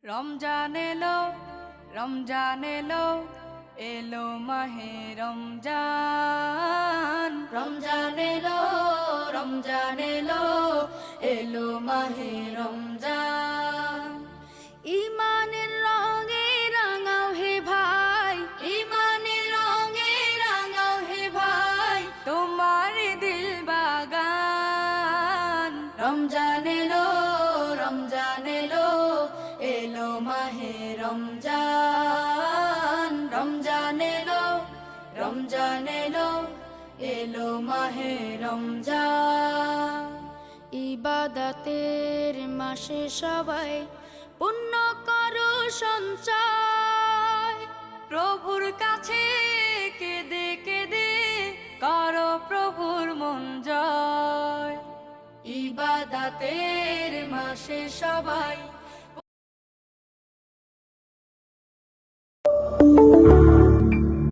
রমজান এলো, রমজান এলো, এলো মাহে রমজান। রমজান এলো, রমজান এলো, এলো মাহে রমজান। ইমানের রঙে রাঙাও হে ভাই, ইমানের রঙে রাঙাও হে ভাই, তোমার দিল বাগান। রমজান এলো, রমজান এলো, এলো মাহে রমজান। রমজান এলো, রমজান এলো, এলো মাহে রমজান। ইবাদতের মাসে সবাই পুণ্য করো সঞ্চয়, প্রভুর কাছে কেঁদে কেঁদে করো প্রভুর মন জয়। ইবাদতের মাসে সবাই